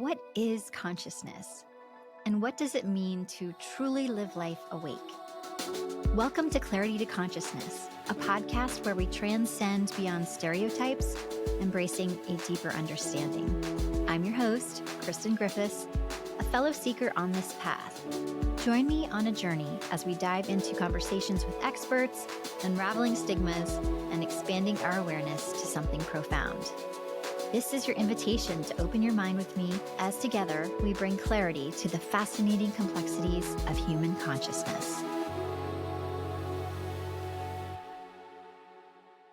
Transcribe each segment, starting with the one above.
What is consciousness? And what does it mean to truly live life awake? Welcome to Clarity to Consciousness, a podcast where we transcend beyond stereotypes, embracing a deeper understanding. I'm your host, Kristen Griffiths, a fellow seeker on this path. Join me on a journey as we dive into conversations with experts, unraveling stigmas, and expanding our awareness to something profound. This is your invitation to open your mind with me as together we bring clarity to the fascinating complexities of human consciousness.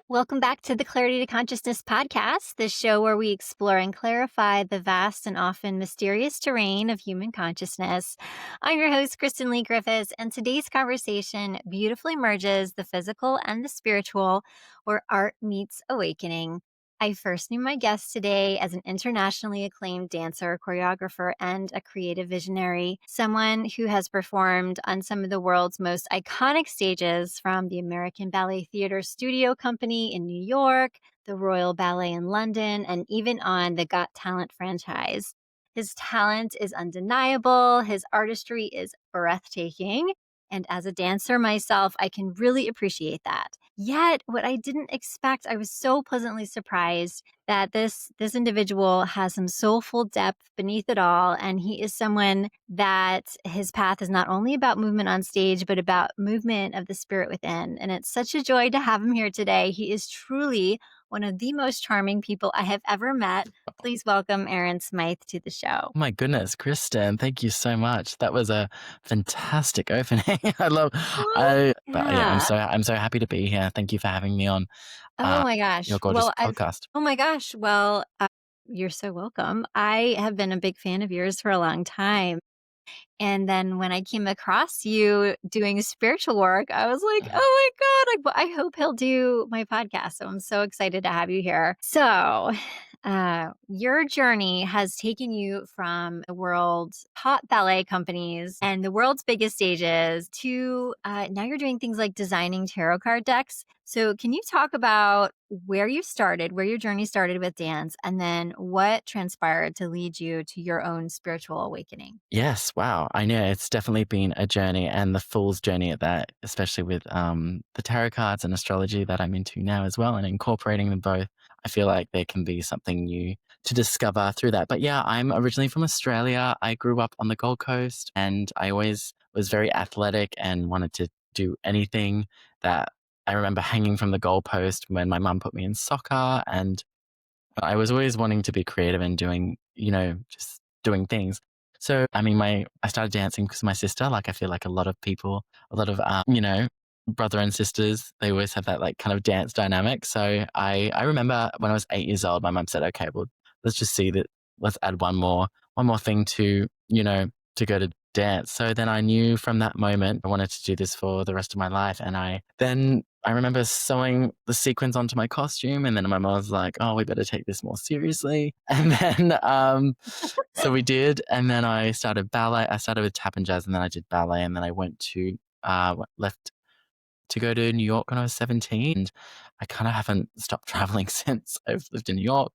Welcome back to the Clarity to Consciousness podcast, the show where we explore and clarify the vast and often mysterious terrain of human consciousness. I'm your host, Kristen Lee Griffiths, and today's conversation beautifully merges the physical and the spiritual, where art meets awakening. I first knew my guest today as an internationally acclaimed dancer, choreographer, and a creative visionary, someone who has performed on some of the world's most iconic stages, from the American Ballet Theatre Studio Company in New York, the Royal Ballet in London, and even on the Got Talent franchise. His talent is undeniable, his artistry is breathtaking, and as a dancer myself, I can really appreciate that. Yet, what I didn't expect, I was so pleasantly surprised that this individual has some soulful depth beneath it all. And he is someone that his path is not only about movement on stage, but about movement of the spirit within. And it's such a joy to have him here today. He is truly one of the most charming people I have ever met. Please welcome Aaron Smyth to the show. Oh my goodness, Kristen, thank you so much. That was a fantastic opening. I'm so happy to be here. Thank you for having me on Oh my gosh. your gorgeous podcast. You're so welcome. I have been a big fan of yours for a long time. And then when I came across you doing spiritual work, I was like, oh my God, I hope he'll do my podcast. So I'm so excited to have you here. So your journey has taken you from the world's top ballet companies and the world's biggest stages to now you're doing things like designing tarot card decks. So can you talk about where you started, where your journey started with dance, and then what transpired to lead you to your own spiritual awakening? Yes, wow. I know it's definitely been a journey, and the fool's journey at that, especially with the tarot cards and astrology that I'm into now as well, and incorporating them both. I feel like there can be something new to discover through that. But yeah, I'm originally from Australia. I grew up on the Gold Coast, and I always was very athletic and wanted to do anything that I remember hanging from the goalpost when my mum put me in soccer, and I was always wanting to be creative and doing, just doing things. So, I mean, I started dancing because my sister, like, I feel like a lot of people, a lot of, brother and sisters, they always have that like kind of dance dynamic. So I remember when I was 8 years old, my mum said, okay, well, let's just see that, let's add one more thing to, to go to dance. So then I knew from that moment, I wanted to do this for the rest of my life. And I remember sewing the sequins onto my costume, and then my mom was like, oh, we better take this more seriously. And then, so we did. And then I started ballet. I started with tap and jazz, and then I did ballet. And then I left to go to New York when I was 17. And I kind of haven't stopped traveling since. I've lived in New York,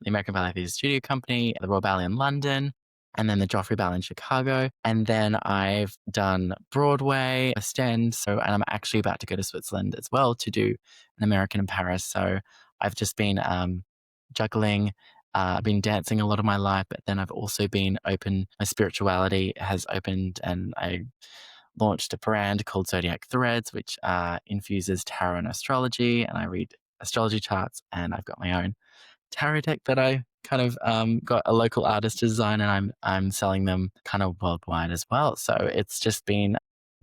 the American Ballet Theatre Studio Company, the Royal Ballet in London, and then the Joffrey Ballet in Chicago. And then I've done Broadway, West End. And I'm actually about to go to Switzerland as well to do an American in Paris. So I've just been juggling. I've been dancing a lot of my life, but then I've also been open. My spirituality has opened, and I launched a brand called Zodiac Threads, which infuses tarot and astrology. And I read astrology charts, and I've got my own tarot deck that I kind of got a local artist to design, and I'm selling them kind of worldwide as well. So it's just been,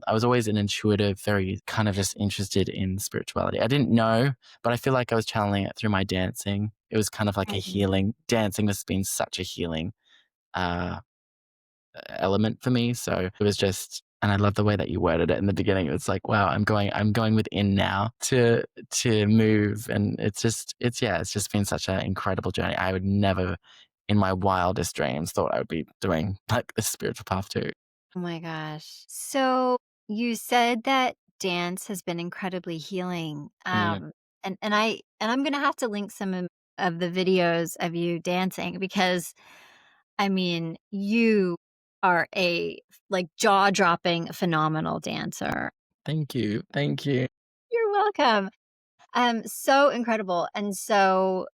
I was always an intuitive, very kind of just interested in spirituality. I didn't know, but I feel like I was channeling it through my dancing. It was kind of like a healing. Dancing has been such a healing element for me. So it was just, and I love the way that you worded it in the beginning. It was like, wow, I'm going within now to move. And it's just been such an incredible journey. I would never in my wildest dreams thought I would be doing like this spiritual path too. Oh my gosh. So you said that dance has been incredibly healing. Mm. And I'm gonna have to link some of the videos of you dancing because I mean, you are a, like, jaw-dropping phenomenal dancer. Thank you. Thank you. You're welcome. So incredible, and so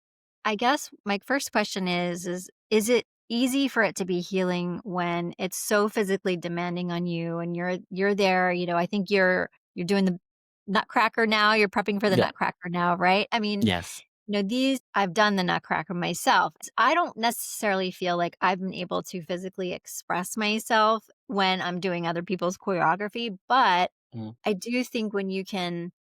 I guess my first question is it easy for it to be healing when it's so physically demanding on you and you're there, I think you're doing the Nutcracker now, you're prepping for the Yeah. Nutcracker now, right? I mean, Yes. these I've done the Nutcracker myself. I don't necessarily feel like I've been able to physically express myself when I'm doing other people's choreography, but Mm, I do think when you can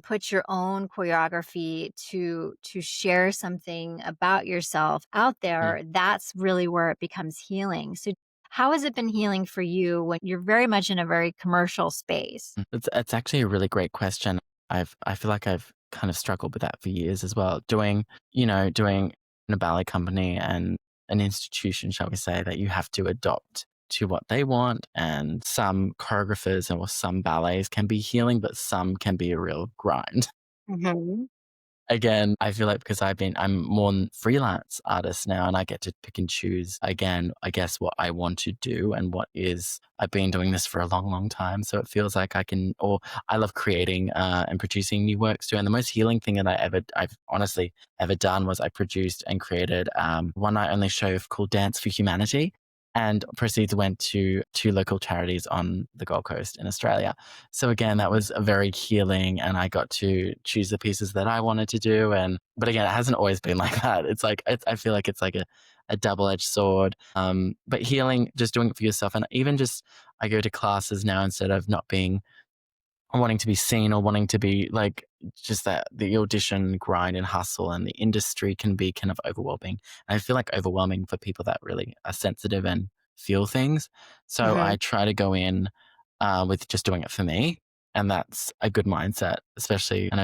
put your own choreography to share something about yourself out mm. there, that's really where it becomes healing. So how has it been healing for you when you're very much in a very commercial space? It's actually a really great question. I feel like I've kind of struggled with that for years as well. Doing in a ballet company and an institution, shall we say, that you have to adopt to what they want. And some choreographers or some ballets can be healing, but some can be a real grind. Mhm. Again, I feel like because I'm more freelance artist now and I get to pick and choose again, I guess what I want to do and I've been doing this for a long, long time. So it feels like I love creating and producing new works too. And the most healing thing that I've honestly ever done was I produced and created one night only show called Dance for Humanity. And proceeds went to two local charities on the Gold Coast in Australia. So again, that was a very healing, and I got to choose the pieces that I wanted to do. But again, it hasn't always been like that. I feel like it's like a double-edged sword. But healing, just doing it for yourself, and even just I go to classes now instead of not being or wanting to be seen or wanting to be like just that the audition grind and hustle and the industry can be kind of overwhelming. And I feel like overwhelming for people that really are sensitive and feel things. So Mhm. I try to go in with just doing it for me. And that's a good mindset, especially I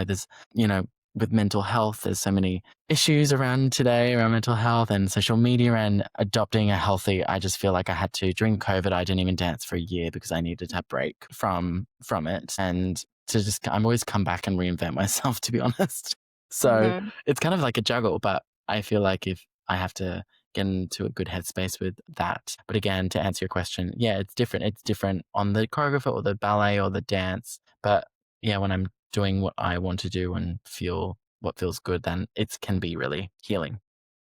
know with mental health, there's so many issues around today around mental health and social media and adopting a healthy. I just feel like I had to during COVID. I didn't even dance for a year because I needed to have a break from it and to just I'm always come back and reinvent myself to be honest. So Mhm. it's kind of like a juggle, but I feel like if I have to get into a good headspace with that. But again, to answer your question, yeah, it's different. It's different on the choreographer or the ballet or the dance. But yeah, when I'm doing what I want to do and feel what feels good, then it can be really healing.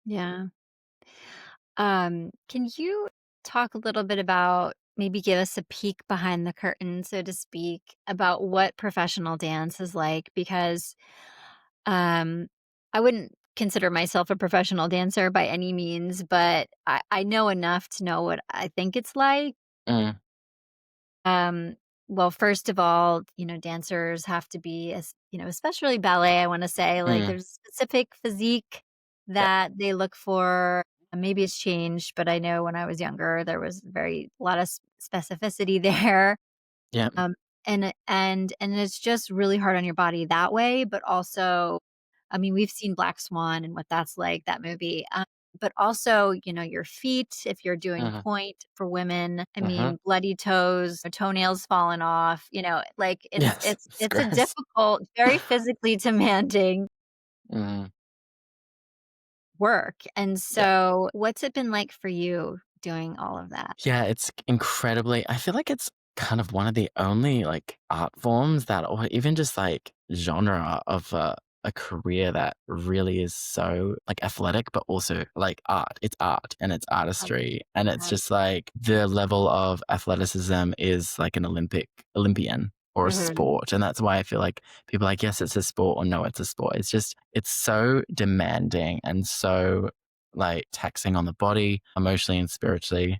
Yeah. Can you talk a little bit about maybe give us a peek behind the curtain, so to speak, about what professional dance is like? Because um, I wouldn't consider myself a professional dancer by any means, but I know enough to know what I think it's like. Mm, Um, well, first of all, dancers have to be, especially ballet, I want to say, like mm, there's a specific physique yep, that they look for. And maybe it's changed, but I know when I was younger, there was a lot of specificity there. yep, Um, and it's just really hard on your body that way, but also, I mean, we've seen Black Swan and what that's like, that movie. But also, your feet, if you're doing mhm, point for women, I mhm. mean, bloody toes, toenails falling off, like it's Yes, it's it's it's a gross. difficult, very physically demanding Mhm, work. And yeah. so, what's it been like for you doing all of that? Yeah, it's incredibly I feel like it's kind of one of the only, like, art forms that or even just, like, genre of a career that really is so, like, athletic, but also, like, art. It's art, and it's Um, artistry, and it's uh, just, like, the level of athleticism is like an Olympian or a mhm, sport, and that's why I feel like people are like, "Yes, it's a sport," or "No, it's a sport." It's so demanding and so, like, taxing on the body, emotionally and spiritually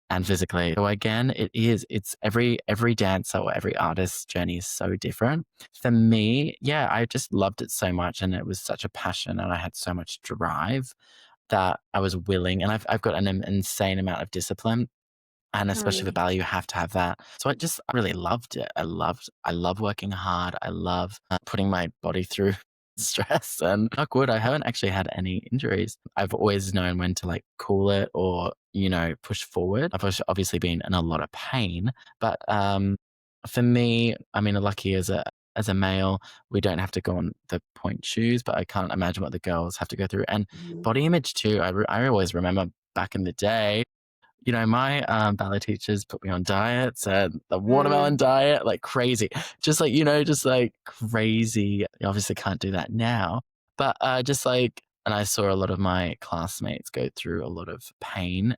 and physically. So again, it's every dancer or every artist's journey is so different. For me, yeah, I just loved it so much and it was such a passion and I had so much drive that I was willing and I've got an insane amount of discipline and especially for mhm, ballet, you have to have that. So I really loved it. I love working hard. I love putting my body through stress and knock wood. I haven't actually had any injuries. I've always known when to like cool it or, push forward. Obviously been in a lot of pain, but, for me, I mean, lucky as a male, we don't have to go on the point shoes, but I can't imagine what the girls have to go through. And mhm. body image too. I always remember back in the day, you know, my ballet teachers put me on diets and the watermelon Mm, diet, like crazy. Just like, you know, just like crazy. You obviously can't do that now. But just like, and I saw a lot of my classmates go through a lot of pain.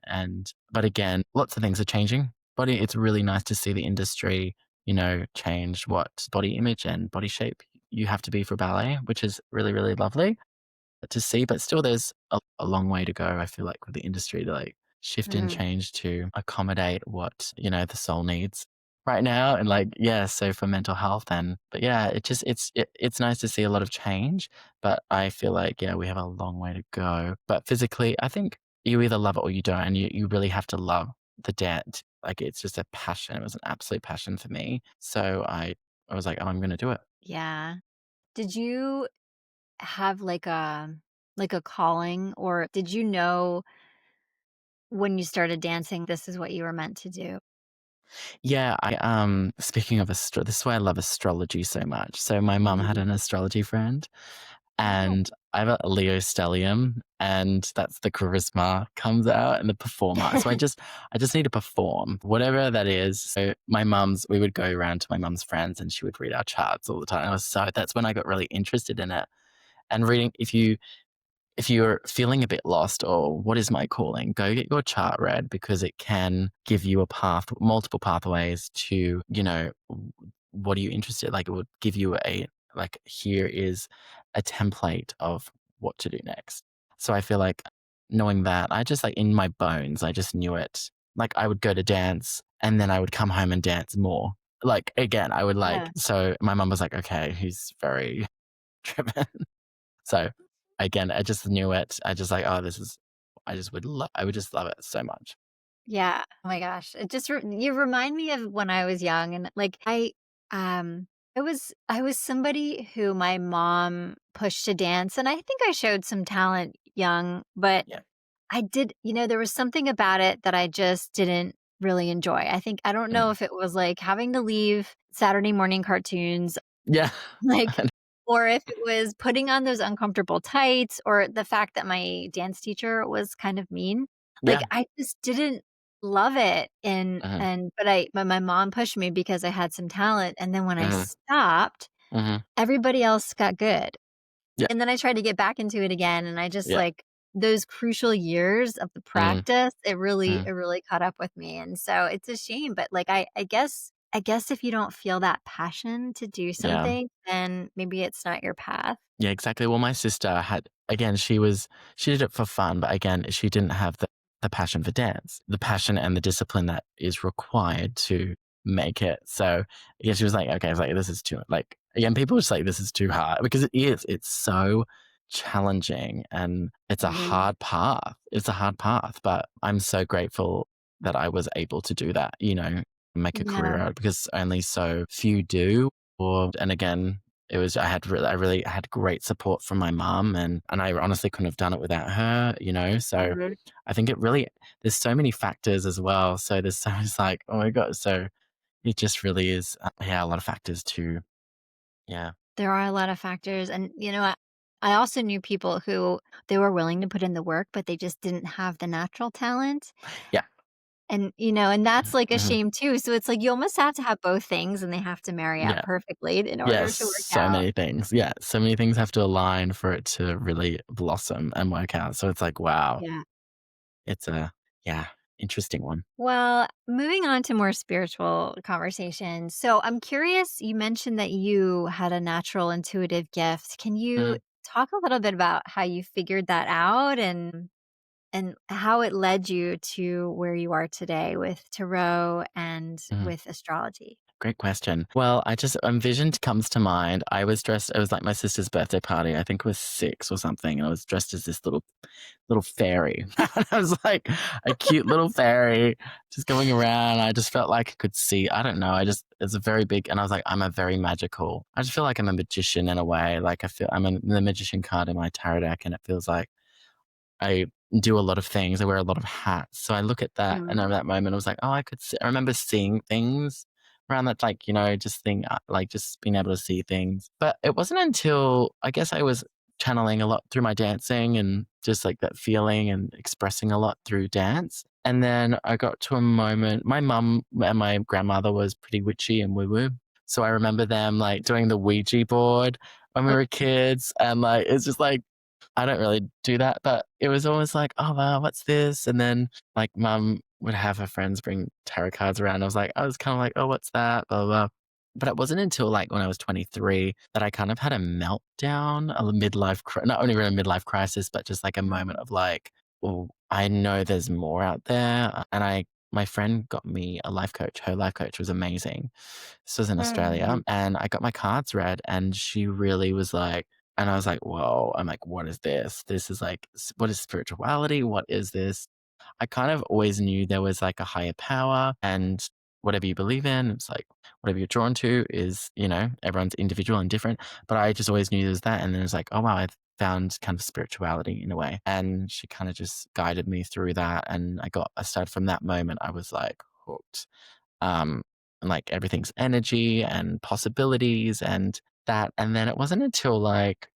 But again, lots of things are changing. It's really nice to see the industry, you know, change what body image and body shape you have to be for ballet, which is really, really lovely to see, but still there's a long way to go, I feel like, with the industry to like shift and mhm. change to accommodate what, you know, the soul needs right now. And like, yeah, so for mental health and, but yeah, it's nice to see a lot of change, but I feel like, yeah, we have a long way to go. But physically, I think you either love it or you don't. And you really have to love the dance. Like it's just a passion. It was an absolute passion for me. So I was like, oh, I'm going to do it. Yeah. Did you have like a calling, or did you know when you started dancing this is what you were meant to do? Yeah, speaking of this is why I love astrology so much. So my mum had Mhm. an astrology friend, Oh. and I have a Leo stellium, and that's the charisma comes out and the performer. So I just need to perform, whatever that is. So we would go around to my mum's friends and she would read our charts all the time. That's when I got really interested in it. And reading, if you're feeling a bit lost or what is my calling, go get your chart read because it can give you multiple pathways to, you know, what are you interested? Like it would give you like, here is a template of what to do next. So I feel like knowing that, I just like in my bones, I just knew it. Like I would go to dance and then I would come home and dance more. Like again, I would Yeah. so my mum was like, okay, he's very driven. So again, I just knew it. I just like, oh, I would just love it so much. Yeah. Oh my gosh. It just you remind me of when I was young, and like um I was somebody who my mom pushed to dance, and I think I showed some talent young, but Yeah. I did, there was something about it that I just didn't really enjoy. I don't know Mm. if it was like having to leave Saturday morning cartoons, Yeah. like, or if it was putting on those uncomfortable tights, or the fact that my dance teacher was kind of mean. Like, Yeah. I just didn't love it, Mhm. but my mom pushed me because I had some talent, and then when I Mhm. stopped, Mhm. everybody else got good. Yeah. And then I tried to get back into it again, and I just, Yeah. like, those crucial years of the Mhm. practice, Mhm. it really caught up with me, and so it's a shame, but, like, I guess if you don't feel that passion to do Yeah. something, then maybe it's not your path. Yeah, exactly. Well, my sister had again, she did it for fun, but again, she didn't have the passion for dance, the passion and the discipline that is required to make it. So yeah, she was like, okay, I was like, this is too like again, people just like this is too hard because it is. It's so challenging and it's a Mhm. hard path. It's a hard path, but I'm so grateful that I was able to do that, you know, make a career Yeah. out because only so few do. And again, I really had great support from my mum and I honestly couldn't have done it without her, you know? So Mhm. I think there's so many factors as well. So there's so much like, oh my God. So it just really is, yeah, a lot of factors too. Yeah. There are a lot of factors, and, I also knew people who they were willing to put in the work, but they just didn't have the natural talent. Yeah. And that's, like, a Hmm. shame too, so it's like you almost have to have both things, and they have to marry out Yeah. perfectly in order Yes. to work So out. many things. Yeah. So many things have to align for it to really blossom and work out. So it's like, wow, Yeah. it's a, yeah, interesting one. Well, moving on to more spiritual conversations. So I'm curious, you mentioned that you had a natural intuitive gift. Can you Mhm. talk a little bit about how you figured that out, and how it led you to where you are today with tarot and Mhm. with astrology? Great question. Well, vision comes to mind. It was like my sister's birthday party. I think it was 6 or something. And I was dressed as this little fairy. I was like a cute little fairy just going around. I just felt like I could see. I don't know. It's a very big, and I was like, I just feel like I'm a magician in a way. Like I feel the magician card in my tarot deck, and it feels like I do a lot of things. I wear a lot of hats. So I look at that, and Mm, at that moment, I was like, oh, I remember seeing things around that, like, you know, just being able to see things. But it wasn't until I guess I was channeling a lot through my dancing and just like that feeling and expressing a lot through dance. And then I got to a moment, my mum and my grandmother was pretty witchy and woo woo. So I remember them like doing the Ouija board when we were kids. And like, it's just like, I don't really do that, but it was always like, oh, wow, what's this? And then like mum would have her friends bring tarot cards around. I was kind of like, oh, what's that? Blah, blah, blah. But it wasn't until like when I was 23 that I kind of had a meltdown, a not only really a midlife crisis, but just like a moment of like, oh, I know there's more out there. And my friend got me a life coach. Her life coach was amazing. This was in Australia, Mhm. and I got my cards read, and she really was like, and I was like, whoa, I'm like, what is this? This is like, what is spirituality? What is this? I kind of always knew there was like a higher power, and whatever you believe in, it's like whatever you're drawn to is, everyone's individual and different. But I just always knew there's that. And then it was like, oh, wow, I found kind of spirituality in a way. And she kind of just guided me through that. And I started from that moment, I was like hooked. Um, and like everything's energy and possibilities and that. And then it wasn't until like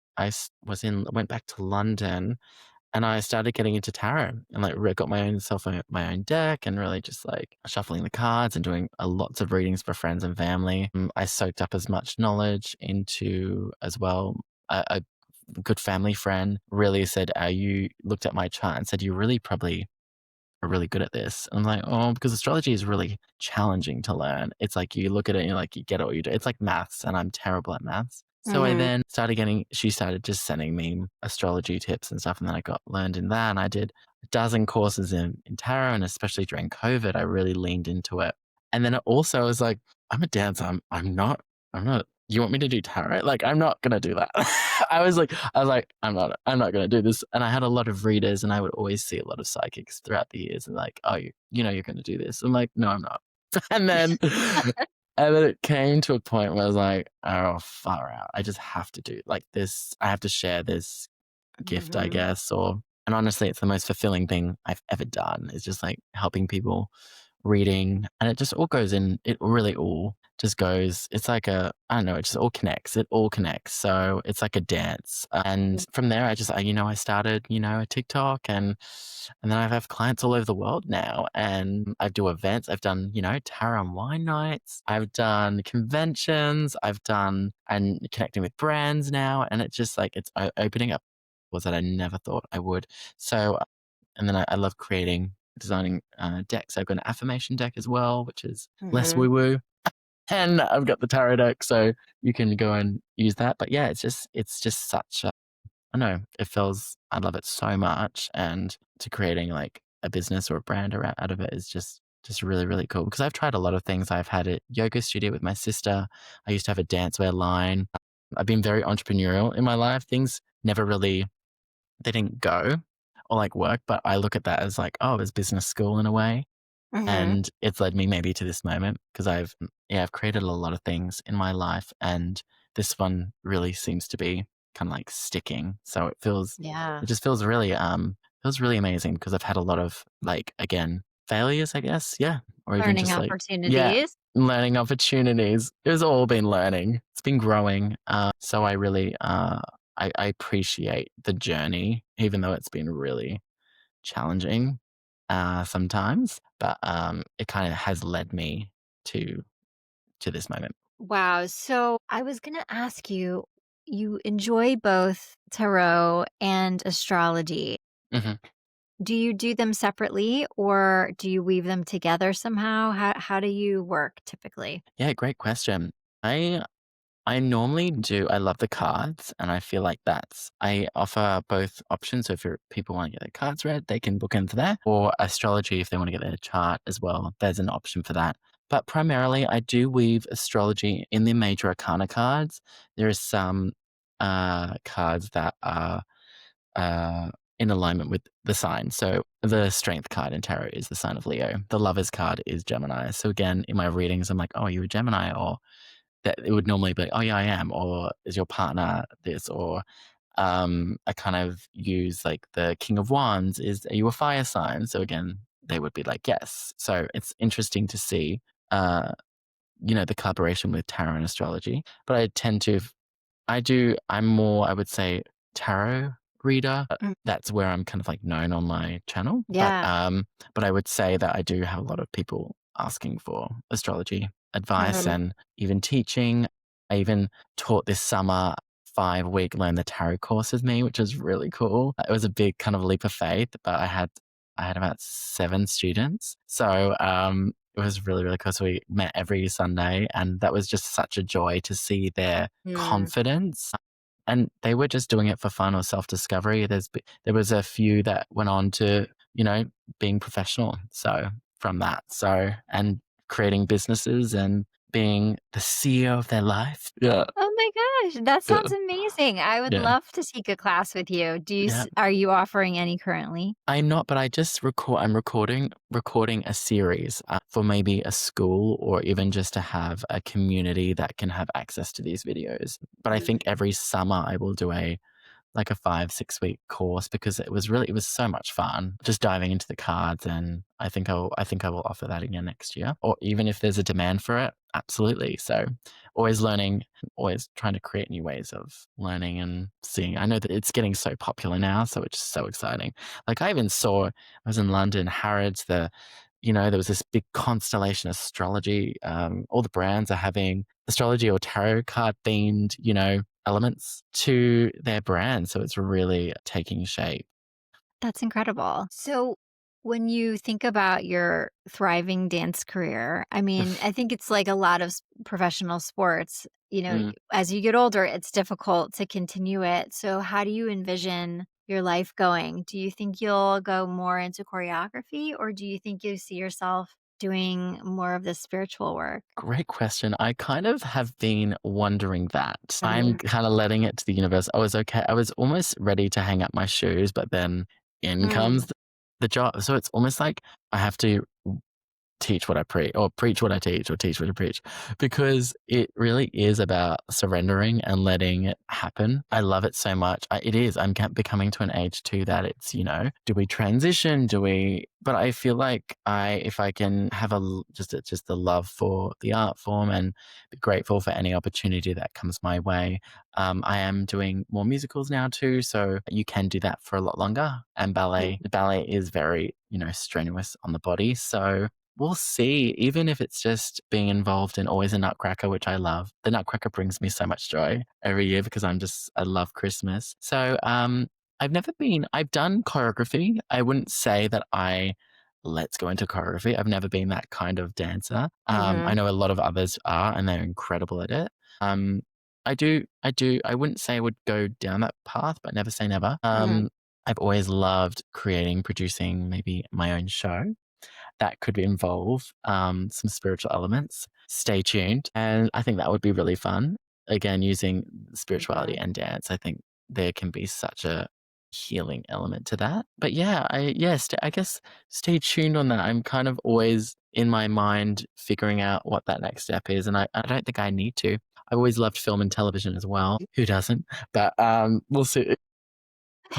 went back to London and I started getting into tarot and like got my own deck and really just like shuffling the cards and doing lots of readings for friends and family. I soaked up as much knowledge into as well. A good family friend really said, you looked at my chart and said, you really probably are really good at this. And I'm like, oh, because astrology is really challenging to learn. It's like you look at it and you're like, you get it or you do. It's like maths, and I'm terrible at maths. So I Mhm. then she started just sending me astrology tips and stuff. And then I got learned in that. And I did a dozen courses in tarot. And especially during COVID, I really leaned into it. And then it also was like, I'm a dancer. I'm not, you want me to do tarot? Like, I'm not going to do that. I was like, I'm not going to do this. And I had a lot of readers and I would always see a lot of psychics throughout the years and like, oh, you're going to do this. I'm like, no, I'm not. And then, and then it came to a point where I was like, oh, far out. I just have to do like this. I have to share this gift, I Mhm. guess. And honestly, it's the most fulfilling thing I've ever done is just like helping people reading. And it just all goes in, it really all just goes, it's like I don't know, it just all connects. It all connects. So it's like a dance. And from there, I started, a TikTok and then I have clients all over the world now. And I do events. I've done, tarot and wine nights. I've done conventions. I've done and connecting with brands now. And it's just like, it's opening up was that I never thought I would. So, and then I love designing decks. I've got an affirmation deck as well, which is less Mhm. woo woo. And I've got the tarot deck, so you can go and use that. But yeah, it's just such a, I know I love it so much. And to creating like a business or a brand out of it is just really, really cool because I've tried a lot of things. I've had a yoga studio with my sister. I used to have a dancewear line. I've been very entrepreneurial in my life. Things never really they didn't go or like work, but I look at that as like, oh, it's business school in a way. Mhm. And it's led me maybe to this moment because I've created a lot of things in my life. And this one really seems to be kind of like sticking. So Yeah. it just feels really amazing because I've had a lot of like, again, failures, I guess. Yeah. Or even Learning just like, yeah, opportunities. learning opportunities. It's all been learning. It's been growing. So I really, I appreciate the journey, even though it's been really challenging sometimes, but it kind of has led me to this moment. Wow. So I was going to ask you, you enjoy both tarot and astrology. Hmm. Do you do them separately or do you weave them together somehow? How do you work typically? Yeah, great question. I I normally do. I love the cards, and I feel like I offer both options. So if people want to get their cards read, they can book into that, or astrology if they want to get their chart as well. There's an option for that. But primarily, I do weave astrology in the major arcana cards. There are some cards that are in alignment with the sign. So the strength card in tarot is the sign of Leo. The lovers card is Gemini. So again, in my readings, I'm like, oh, you're a Gemini, or that it would normally be, oh yeah, I am, or is your partner this, or I kind of use like the King of Wands are you a fire sign? So again, they would be like yes. So it's interesting to see, uh, the collaboration with tarot and astrology. But I tend to, I'm more, I would say, tarot reader. Mm, That's where I'm kind of like known on my channel. yeah. But I would say that I do have a lot of people asking for astrology advice Mhm. and even teaching. I even taught this summer 5-week learn the tarot course with me, which was really cool. It was a big kind of leap of faith, but I had about 7 students. So it was really, really cool. So we met every Sunday, and that was just such a joy to see their Mm. confidence. And they were just doing it for fun or self discovery. There was a few that went on to, you know, being professional. So from that, and creating businesses and being the CEO of their life. Yeah, Oh my gosh, that yeah, sounds amazing. I would yeah, love to take a class with you. yeah. Are you offering any currently? I'm not, but I just record. I'm recording a series for maybe a school or even just to have a community that can have access to these videos. But I think Mm. every summer I will do a like a 5-6 week course because it was so much fun just diving into the cards, and I think I will offer that again next year, or even if there's a demand for it, absolutely. So always learning, always trying to create new ways of learning and seeing. I know that it's getting so popular now, so it's so exciting. Like I even saw, I was in London, Harrods, there was this big constellation astrology. All the brands are having astrology or tarot card themed, elements to their brand. So it's really taking shape. That's incredible. So, when you think about your thriving dance career, I mean, I think it's like a lot of professional sports. Mm. As you get older, it's difficult to continue it. So, how do you envision your life going? Do you think you'll go more into choreography, or do you think you see yourself doing more of the spiritual work? Great question. I kind of have been wondering that. I'm Mhm. kind of letting it to the universe. I was okay. I was almost ready to hang up my shoes, but then in Mm. comes the job. So it's almost like I have to teach what I preach, or preach what I teach, or teach what I preach, because it really is about surrendering and letting it happen. I love it so much. It is. I'm becoming to an age too that it's, do we transition? But I feel like if I can have just a love for the art form and be grateful for any opportunity that comes my way. I am doing more musicals now too, so you can do that for a lot longer. And ballet is very, strenuous on the body. So we'll see, even if it's just being involved in Always a Nutcracker, which I love. The Nutcracker brings me so much joy every year because I love Christmas. So I've done choreography. I wouldn't say that let's go into choreography. I've never been that kind of dancer. I Mhm. know a lot of others are, and they're incredible at it. Um, I wouldn't say I would go down that path, but never say never. Mhm. I've always loved creating, producing maybe my own show that could involve some spiritual elements. Stay tuned. And I think that would be really fun. Again, using spirituality Mhm. and dance, I think there can be such a healing element to that. But yeah, I guess stay tuned on that. I'm kind of always in my mind figuring out what that next step is. And I don't think I need to. I always loved film and television as well. Who doesn't? But we'll see.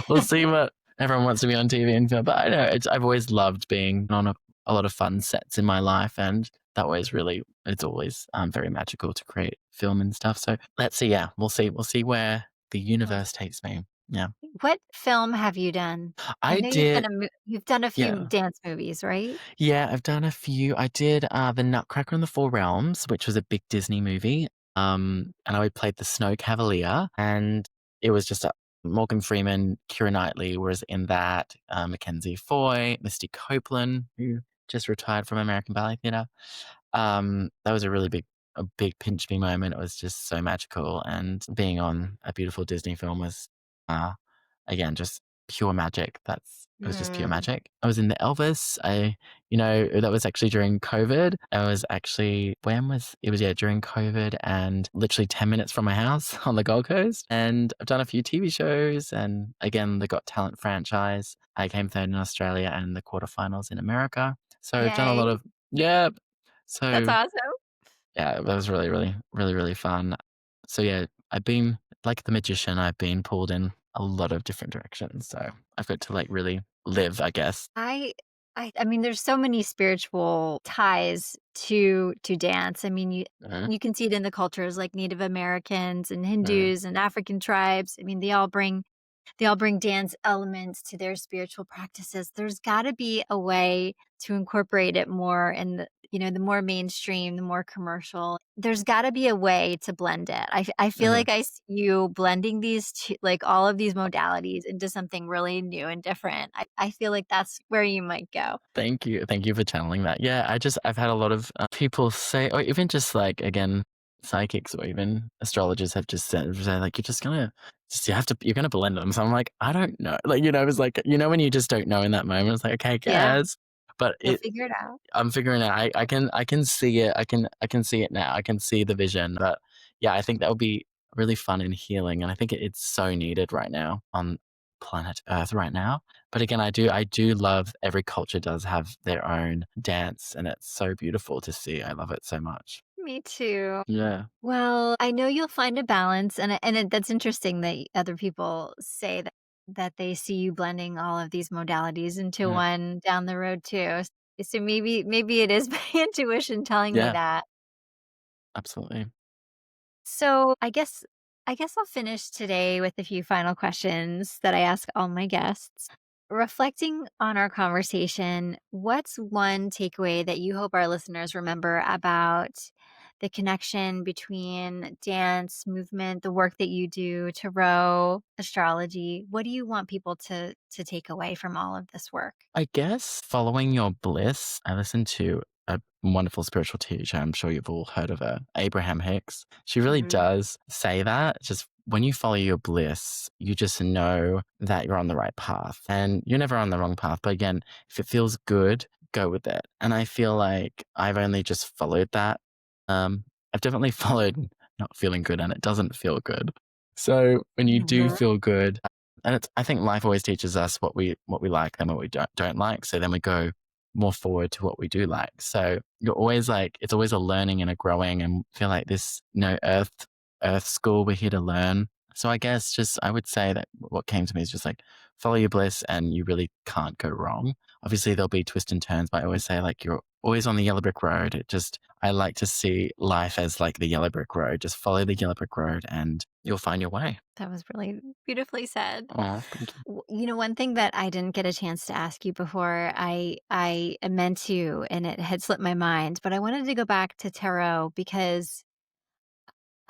We'll see what everyone wants to be on TV and film. But I know I've always loved being on a lot of fun sets in my life, and it's always very magical to create film and stuff. So let's see. Yeah, we'll see where the universe takes me. Yeah, What film have you done? I I know you've done did. you've done a few Yeah. dance movies, right? Yeah, I've done a few. I did The Nutcracker and the Four Realms, which was a big Disney movie. And I played the Snow Cavalier, and it was just Morgan Freeman, Keira Knightley was in that, Mackenzie Foy, Misty Copeland, who just retired from American Ballet Theatre. That was a big pinch me moment. It was just so magical, and being on a beautiful Disney film was, uh, again, just pure magic. It was just pure Mm. magic. I was in the Elvis. That was actually during COVID. I was actually, it was, yeah, during COVID, and literally 10 minutes from my house on the Gold Coast. And I've done a few TV shows, and again, the Got Talent franchise. I came third in Australia and the quarterfinals in America. So I've done a lot Yay. of, yeah. That's So awesome. yeah, that was really, really, really, really fun. So yeah, I've been like the magician. I've been pulled in a lot of different directions. So I've got to like really live, I guess. I I mean, there's so many spiritual ties to dance. I mean, Mhm. you can see it in the cultures like Native Americans and Mhm. Hindus and African tribes. I mean, they all bring they all bring dance elements to their spiritual practices. There's got to be a way to incorporate it more in the more mainstream, the more commercial. There's got to be a way to blend it. I feel Uh-huh. like I see you blending these two, like all of these modalities into something really new and different. I feel like that's where you might go. Thank you. Thank you for channeling that. Yeah, I've had a lot of people say, or even just like, again, psychics or even astrologers have just said like, you're going to blend them. So I'm like, I don't know. Like, it was like, when you just don't know in that moment, it's like, okay, Yeah, guess. But you'll figure it out. I'm figuring out, I can see it. I can see it now. I can see the vision. But yeah, I think that would be really fun and healing. And I think it's so needed right now on planet Earth right now. But again, I do love every culture does have their own dance, and it's so beautiful to see. I love it so much. Me too. Yeah. Well, I know you'll find a balance, that's interesting that other people say that they see you blending all of these modalities into Yeah. one down the road too. So maybe it is my intuition telling me Yeah. that. Absolutely. So I guess I'll finish today with a few final questions that I ask all my guests. Reflecting on our conversation, what's one takeaway that you hope our listeners remember about the connection between dance, movement, the work that you do, tarot, astrology? What do you want people to take away from all of this work? I guess following your bliss, I listened to a wonderful spiritual teacher. I'm sure you've all heard of her, Abraham Hicks. She really Mhm. does say that. Just when you follow your bliss, you just know that you're on the right path and you're never on the wrong path. But again, if it feels good, go with it. And I feel like I've only just followed that. I've definitely followed not feeling good and it doesn't feel good. So when you do Mhm. feel good, and I think life always teaches us what we like and what we don't like. So then we go more forward to what we do like. So you're always like, it's always a learning and a growing, and feel like this, earth school, we're here to learn. So I guess just, I would say that what came to me is just like, follow your bliss and you really can't go wrong. Obviously there'll be twists and turns, but I always say like, you're always on the yellow brick road. I like to see life as like the yellow brick road. Just follow the yellow brick road and you'll find your way. That was really beautifully said. Oh, thank you. One thing that I didn't get a chance to ask you before, I meant to, and it had slipped my mind, but I wanted to go back to tarot because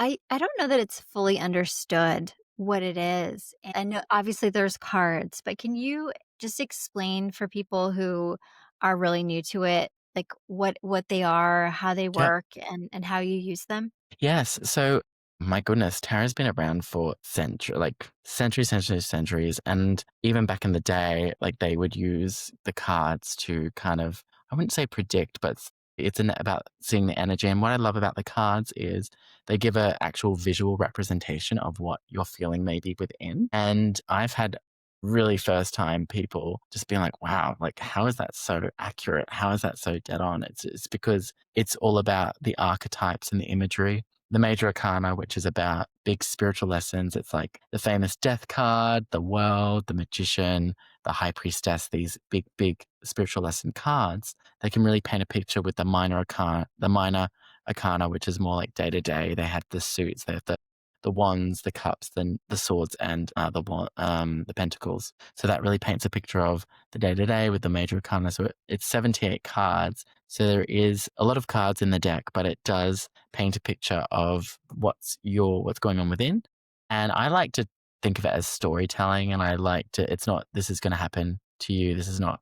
I don't know that it's fully understood what it is. And I know obviously there's cards, but can you just explain for people who are really new to it, like what they are, how they Yeah. work, and how you use them? Yes. So, my goodness, tarot's been around for centuries. And even back in the day, like they would use the cards to kind of, I wouldn't say predict, but about seeing the energy. And what I love about the cards is they give a actual visual representation of what you're feeling maybe within. And I've had really first time people just being like, wow, like how is that so accurate? How is that so dead on? It's because it's all about the archetypes and the imagery. The major arcana, which is about big spiritual lessons. It's like the famous death card, the world, the magician, the high priestess, these big, big spiritual lesson cards. They can really paint a picture with the minor arcana, which is more like day to day. They have the suits, they have the wands, the cups, the swords, and the pentacles. So that really paints a picture of the day to day with the major arcana. So it's 78 cards. So there is a lot of cards in the deck, but it does paint a picture of what's going on within. And I like to think of it as storytelling, and I like to, it's not, this is going to happen to you. It's not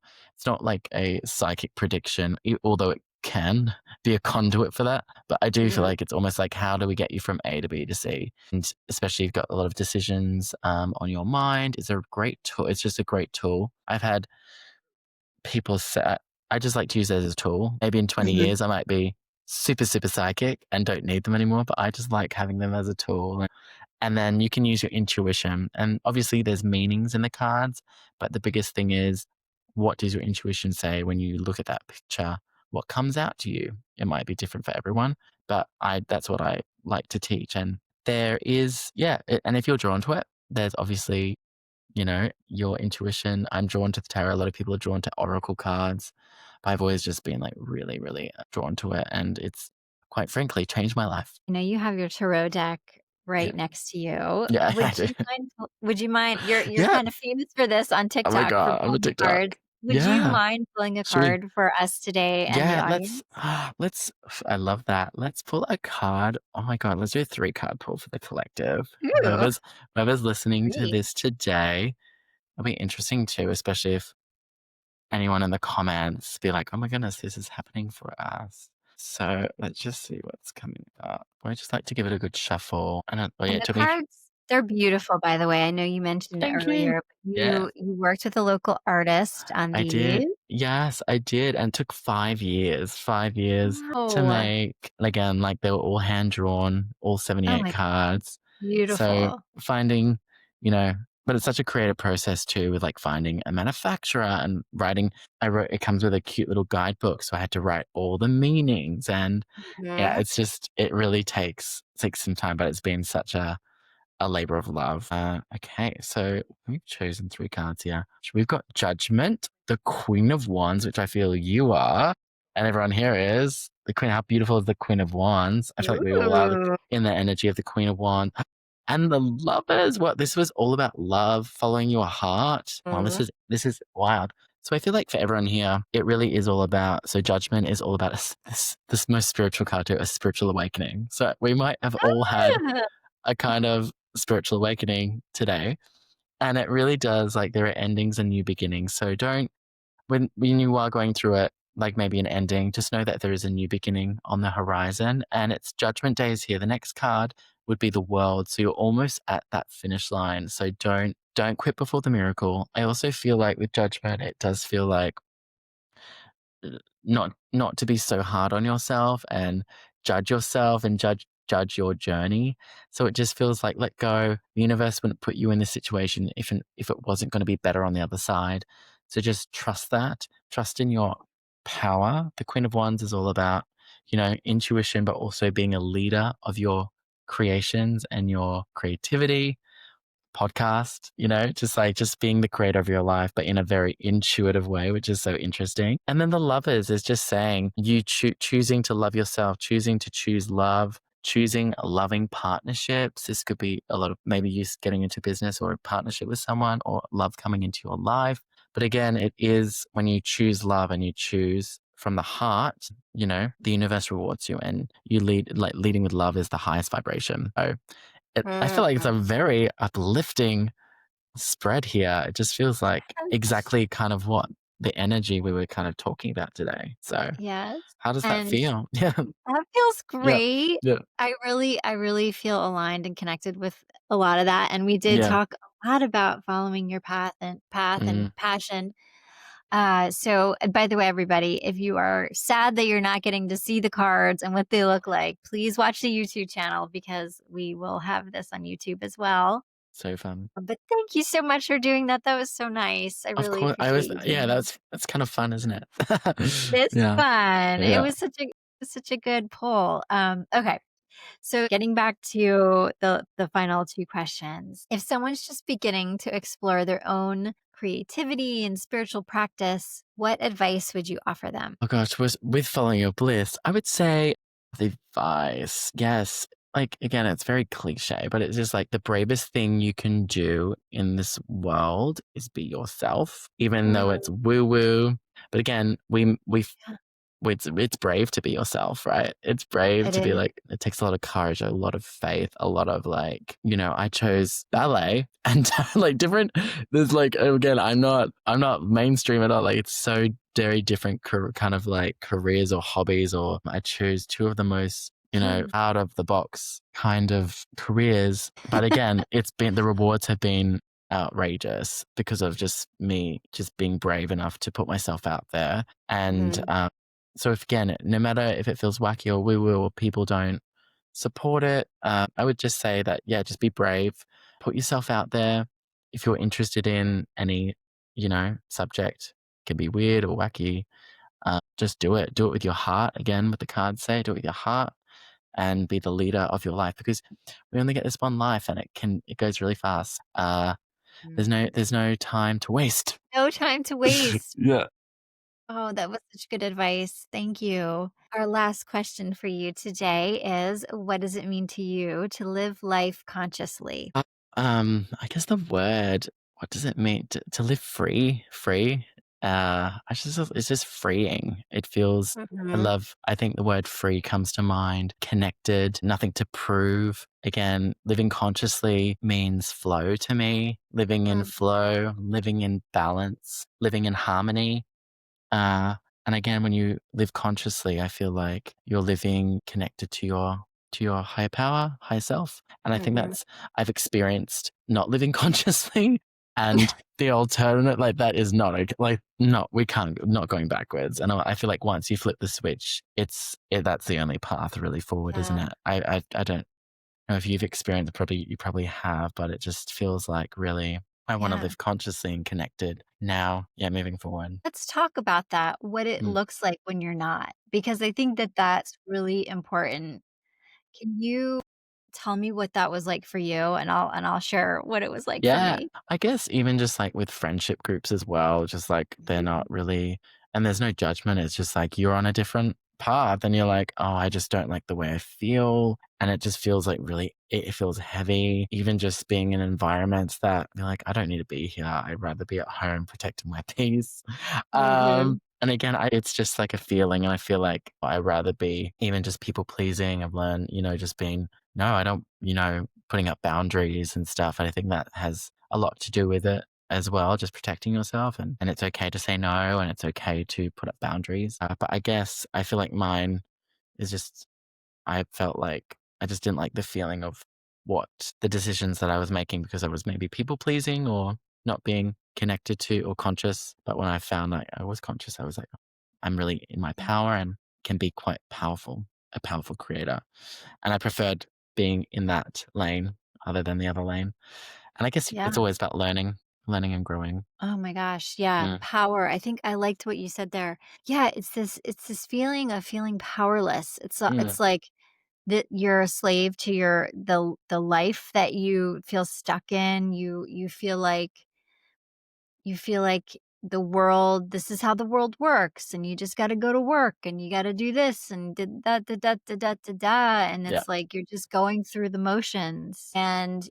like a psychic prediction, although it can be a conduit for that. But I do feel Mhm. like it's almost like, how do we get you from A to B to C? And especially if you've got a lot of decisions on your mind, it's a great tool. It's just a great tool. I've had people say, I just like to use it as a tool. Maybe in 20 years, I might be super, super psychic and don't need them anymore, but I just like having them as a tool. And then you can use your intuition. And obviously, there's meanings in the cards, but the biggest thing is, what does your intuition say when you look at that picture? What comes out to you? It might be different for everyone, but that's what I like to teach. And there is, yeah, and if you're drawn to it, there's obviously, your intuition. I'm drawn to the tarot. A lot of people are drawn to oracle cards, but I've always just been like really, really drawn to it. And it's quite frankly changed my life. You have your tarot deck. right Yeah. next to you. Yeah, I do. Would you mind you're Yeah. kind of famous for this on Oh my TikTok for god, I'm a pulling TikTok. cards. Would you Yeah. mind pulling a Should we card for us today and the Yeah, audience? let's I love that. Let's pull a card. Oh my god, let's do a 3-card pull for the collective. Ooh, Whoever's listening to great. this today, it'll be interesting too, especially if anyone in the comments be like, "Oh my goodness, this is happening for us." So, let's just see what's coming up. I just like to give it a good shuffle. I don't oh yeah, And it the took me cards, they're beautiful, by the way. I know you mentioned it Thank you. earlier, but Yeah. you worked with a local artist on I did. these. Yes, I did, and it took 5 years to Wow. make. And again, like, they were all hand-drawn, all Oh 78 my cards. So, beautiful. finding, you know but it's such a creative process too with, like, finding a manufacturer and writing. It comes with a cute little guidebook, so I had to write all the meanings, and, yeah, Mhm. it's just it really takes some time, but it's been such a labor of love. Okay, so we've chosen 3 cards here. So we've got Judgment, the Queen of Wands, which I feel you are, and everyone here is. The Queen, how beautiful is the Queen of Wands? I feel like we all are Ooh. in the energy of the Queen of Wands. And the Lovers, what this was all about love, following your heart. Wow, this is wild. So I feel like for everyone here, it really is all about. So Judgment is all about this most spiritual card too, a spiritual awakening. So we might have all had Ah. a kind of spiritual awakening today. And it really does, like, there are endings and new beginnings. So don't, when you are going through it, like maybe an ending, just know that there is a new beginning on the horizon. And it's Judgment Day is here. The next card would be the World. So you're almost at that finish line. So don't quit before the miracle. I also feel like with Judgment, it does feel like not to be so hard on yourself and judge yourself and judge your journey. So it just feels like let go. The universe wouldn't put you in this situation if it wasn't going to be better on the other side. So just trust that. Trust in your power. The Queen of Wands is all about, intuition, but also being a leader of your creations and your creativity podcast, just being the creator of your life, but in a very intuitive way, which is so interesting. And then the Lovers is just saying you choosing to love yourself, choosing to choose love, choosing loving partnerships. This could be a lot of maybe you getting into business or a partnership with someone or love coming into your life. But again, it is when you choose love and you choose from the heart, the universe rewards you and you leading with love is the highest vibration. So I feel like it's a Mhm. very uplifting spread here. It just feels like exactly kind of what the energy we were kind of talking about today. So, Yes, how does that and feel? Yeah, that feels yeah, great. yeah, I really feel aligned and connected with a lot of that, and we did yeah. talk a lot about following your path and Mm, passion. By the way, everybody, if you are sad that you're not getting to see the cards and what they look like, please watch the YouTube channel because we will have this on YouTube as well. so fun. But thank you so much for doing that. That was so nice. I Of really course, appreciate you yeah, doing that. that's kind of fun, isn't it? It's Yeah, fun. It yeah. was such a good poll. Okay. So getting back to the final two questions. If someone's just beginning to explore their own creativity and spiritual practice, what advice would you offer them? Oh gosh, with following your bliss, I would say the advice. Yes. Like again, it's very cliche, but it's just like the bravest thing you can do in this world is be yourself, even though Mm, it's woo woo. But again, we yeah, it's brave to be yourself, right? It's brave it to be is. like, it takes a lot of courage, a lot of faith, a lot of like, I chose ballet and like different, there's like, again, I'm not mainstream at all. Like it's so very different kind of like careers or hobbies, or I chose two of the most, Yeah. out of the box kind of careers. But again, the rewards have been outrageous because of just me just being brave enough to put myself out there and Mhm. so if again, no matter if it feels wacky or woo woo or people don't support it, I would just say that, yeah, just be brave, put yourself out there. If you're interested in any, subject, can be weird or wacky, just do it. Do it with your heart. Again, what the cards say, do it with your heart and be the leader of your life because we only get this one life and it goes really fast. There's no Mm. there's no time to waste. No time to waste. Yeah. Oh, that was such good advice. Thank you. Our last question for you today is, what does it mean to you to live life consciously? Uh, I guess the word, what does it mean to live free? Free? I just it's just freeing. It feels Mhm. I think the word free comes to mind, connected, nothing to prove. Again, living consciously means flow to me, living in Mm, flow, living in balance, living in harmony. Uh, and again, when you live consciously, I feel like you're living connected to your higher power, higher self. And I think mhm. that's I've experienced not living consciously, and the alternate like that is not like no, we can't not going backwards. And I feel like once you flip the switch, that's the only path really forward, isn't Yeah. it? I don't know if you've experienced, probably you probably have, but it just feels like really I want to Yeah. live consciously and connected now. Yeah, moving forward. Let's talk about that, what it Mm. looks like when you're not, because I think that that's really important. Can you tell me what that was like for you? And I'll share what it was like for Yeah, me. I guess even just like with friendship groups as well, just like they're Mhm. not really, and there's no judgment. It's just like you're on a different path and you're like, oh, I just don't like the way I feel. And it just feels like really, it feels heavy. Even just being in environments that you're like, I don't need to be here. I'd rather be at home protecting my peace. Mhm. And again, it's just like a feeling. And I feel like I'd rather be even just people pleasing. I've learned, just being no, I don't, putting up boundaries and stuff. I think that has a lot to do with it as well, just protecting yourself. And it's okay to say no and it's okay to put up boundaries. But I guess I feel like mine is just, I felt like I just didn't like the feeling of what the decisions that I was making because I was maybe people pleasing or not being connected to or conscious. But when I found like I was conscious, I was like, I'm really in my Yeah. power and can be quite powerful, a powerful creator. And I preferred being in that lane other than the other lane. And I guess Yeah. it's always about learning and growing. Oh my gosh, yeah, Mm, power. I think I liked what you said there. Yeah, it's this feeling of feeling powerless. mm, It's like that you're a slave to the life that you feel stuck in. You feel like the world, this is how the world works, and you just gotta go to work, and you gotta do this, and did da da da da da da da, and yeah, it's like you're just going through the motions, and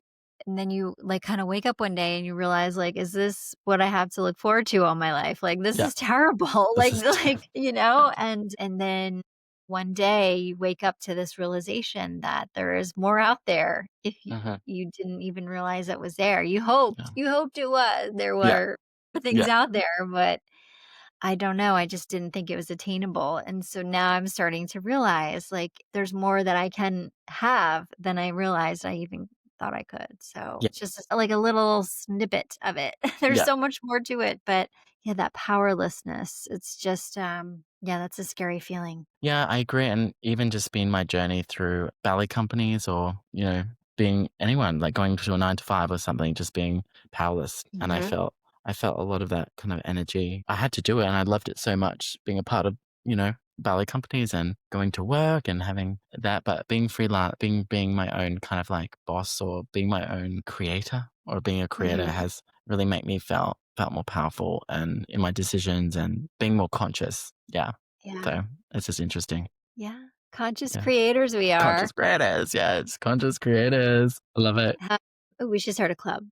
then you, like, kinda wake up one day and you realize, like, "Is this what I have to look forward to all my life? Like, this yeah. is terrible." This Like is and then one day you wake up to this realization that there is more out there if Mhm, you didn't even realize it was there. yeah, You hoped it was. There yeah, were things yeah, out there, but I don't know, I just didn't think it was attainable, and so now I'm starting to realize, like, there's more that I can have than I realized I even thought I could, so yeah, it's just like a little snippet of it. There's yeah. so much more to it, but yeah, that powerlessness, it's just, yeah, that's a scary feeling. Yeah, I agree. And even just being my journey through ballet companies or, being anyone, like going to a 9 to 5 or something, just being powerless. And Mhm. I felt a lot of that kind of energy. I had to do it and I loved it so much being a part of, ballet companies and going to work and having that, but being freelance, being my own kind of like boss or being my own creator or being a creator Mhm. has really made me felt more powerful and in my decisions and being more conscious. Yeah. Yeah. So it's just interesting. Yeah. Conscious Yeah. creators we Conscious are. creators. Yeah, it's conscious creators. I love it. Ha Ooh, we should start a club.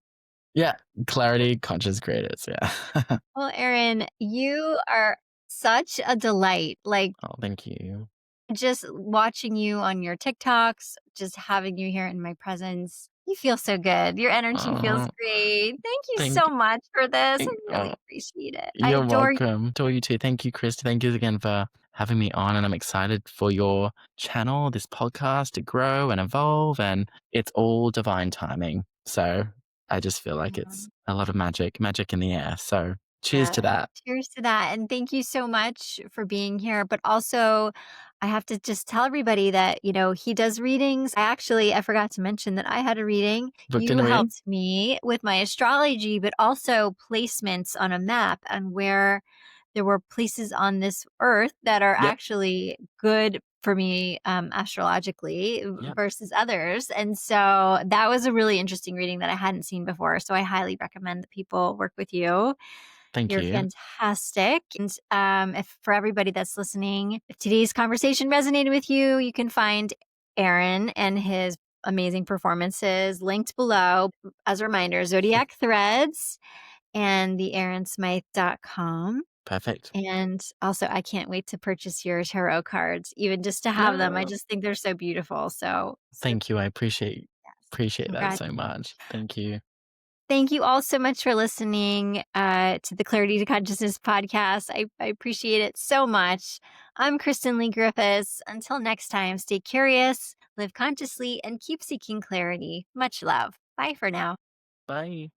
Yeah. Clarity, conscious creators. Yeah. Well, Erin, you are such a delight. Like, Oh, thank you. just watching you on your TikToks, just having you here in my presence, you feel so good. Your energy feels Oh, great. Thank you thank, so much for this. I thank, really appreciate it. I you're adore you. welcome. To you too. Thank you, Chris. Thank you again for having me on. And I'm excited for your channel, this podcast to grow and evolve. And it's all divine timing. So I just feel like it's a lot of magic in the air. So cheers to Yeah. that. Cheers to that. And thank you so much for being here. But also, I have to just tell everybody that, he does readings. I forgot to mention that I had a reading. Booked in You a reading? helped me with my astrology, but also placements on a map and where there were places on this earth that are Yep. actually good for me astrologically Yep. versus others. And so that was a really interesting reading that I hadn't seen before. So I highly recommend that people work with you. Thank You're you. fantastic. And if for everybody that's listening, if today's conversation resonated with you, you can find Aaron and his amazing performances linked below. As a reminder, Zodiac Threads and the aaronsmyth.com. Perfect. And also, I can't wait to purchase your tarot cards, even just to have them. I Yeah. just think they're so beautiful. So Thank you. I yes, appreciate that congrats. so much. Thank you. Thank you all so much for listening to the Clarity to Consciousness podcast. I appreciate it so much. I'm Kristen Lee Griffiths. Until next time, stay curious, live consciously, and keep seeking clarity. Much love. Bye for now. Bye.